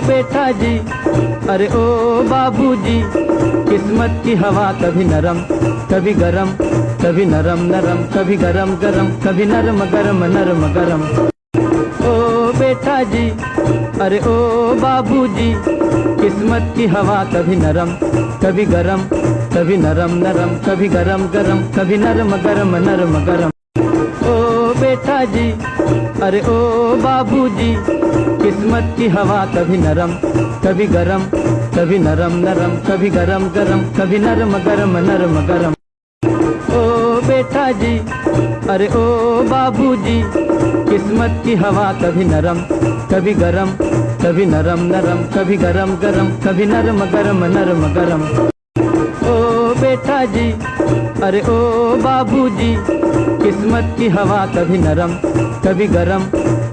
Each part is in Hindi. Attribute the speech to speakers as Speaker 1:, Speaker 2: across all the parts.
Speaker 1: बेटा जी, अरे ओ बाबूजी, किस्मत की हवा कभी नरम कभी गरम, कभी नरम नरम कभी गरम गरम, कभी नरम गरम नरम गरम। ओ बेटा जी, अरे ओ बाबूजी, किस्मत की हवा कभी नरम कभी गरम, कभी नरम नरम कभी गरम गरम, कभी नरम गरम नरम गरम। ओ बेटा जी, अरे ओ बाबूजी, किस्मत की हवा कभी नरम कभी गरम, कभी नरम नरम कभी गरम गरम, कभी नरम गरम नरम गरम। ओ बेटा जी, अरे ओ बाबूजी, किस्मत की हवा कभी नरम कभी गरम, कभी नरम नरम कभी गरम गरम, कभी नरम गरम नरम गरम। ओ बेटा जी, अरे ओ बाबूजी, किस्मत की हवा कभी नरम कभी गरम,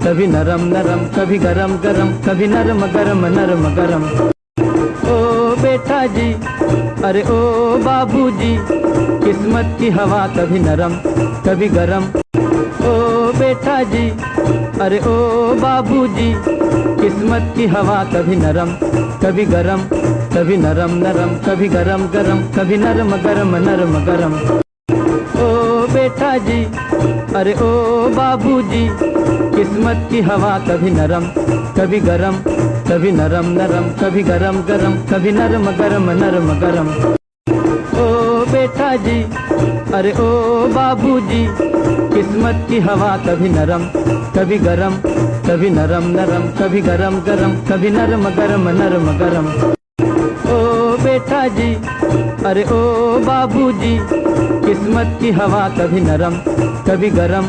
Speaker 1: कभी नरम नरम कभी गरम गरम, कभी नरम गरम नरम गरम। ओ बेटा जी, अरे ओ बाबूजी, किस्मत की हवा कभी नरम कभी गरम। ओ बेटा जी, अरे ओ बाबूजी, किस्मत की हवा कभी नरम कभी गरम, कभी नरम नरम कभी गरम गरम, कभी नरम गरम नरम गरम। ओ बेटा जी, अरे ओ बाबूजी, किस्मत की हवा कभी नरम कभी गरम, कभी नरम नरम कभी गरम गरम, कभी नरम गरम नरम गरम। ओ बेटा जी, अरे ओ बाबूजी, किस्मत की हवा कभी नरम कभी गरम, कभी नरम नरम कभी गरम गरम, कभी नरम गरम नरम गरम। ओ बेटा जी, अरे ओ बाबूजी, किस्मत की हवा कभी नरम कभी गरम,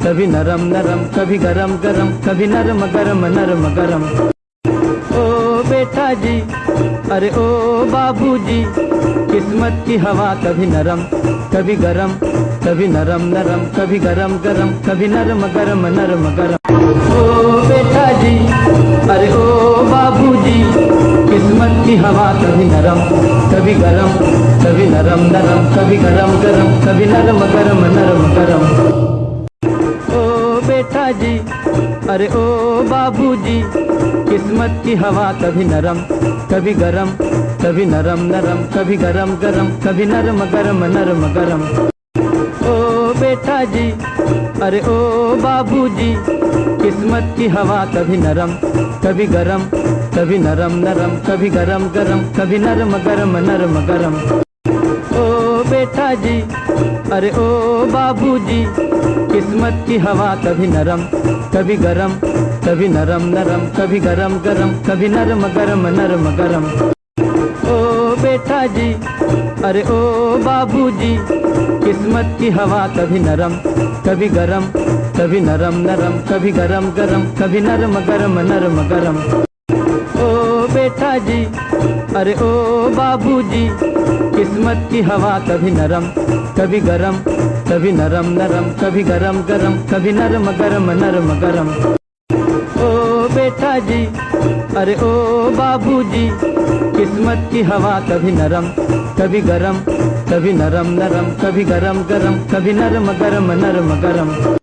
Speaker 1: कभी नरम नरम कभी गरम गरम, कभी नरम गरम नरम गरम। ओ बेटा जी, अरे ओ बाबूजी, किस्मत की हवा कभी नरम कभी गरम, कभी नरम नरम कभी गरम गरम, कभी नरम गरम नरम गरम। ओ बेटा जी, अरे ओ बाबूजी, किस्मत की हवा कभी नरम कभी गरम, कभी नरम नरम कभी गरम गरम, कभी नरम गरम नरम गरम। ओ बेटा जी, अरे ओ बाबूजी, किस्मत की हवा कभी नरम कभी गरम, कभी नरम नरम कभी गरम गरम, कभी नरम गरम नरम गरम। ओ बेटा जी, अरे ओ बाबूजी, किस्मत की हवा कभी नरम कभी गरम, कभी नरम नरम कभी गरम गरम, कभी नरम गरम नरम गरम। ओ बेटा जी, अरे ओ बाबूजी, किस्मत की हवा कभी नरम कभी गरम, कभी नरम नरम कभी गरम गरम, कभी नरम गरम नरम गरम। ओ बेटा जी, अरे ओ बाबूजी, किस्मत की हवा कभी नरम कभी गरम, कभी नरम नरम कभी गरम गरम, कभी नरम गरम नरम गरम। ओ बेटा जी, अरे ओ बाबूजी, किस्मत की हवा कभी नरम कभी गरम, कभी नरम नरम कभी गरम गरम, कभी नरम गरम नरम गरम। ओ बेटा जी, अरे ओ बाबूजी, किस्मत की हवा कभी नरम कभी गरम, कभी नरम नरम कभी गरम गरम, कभी नरम गरम नरम गरम।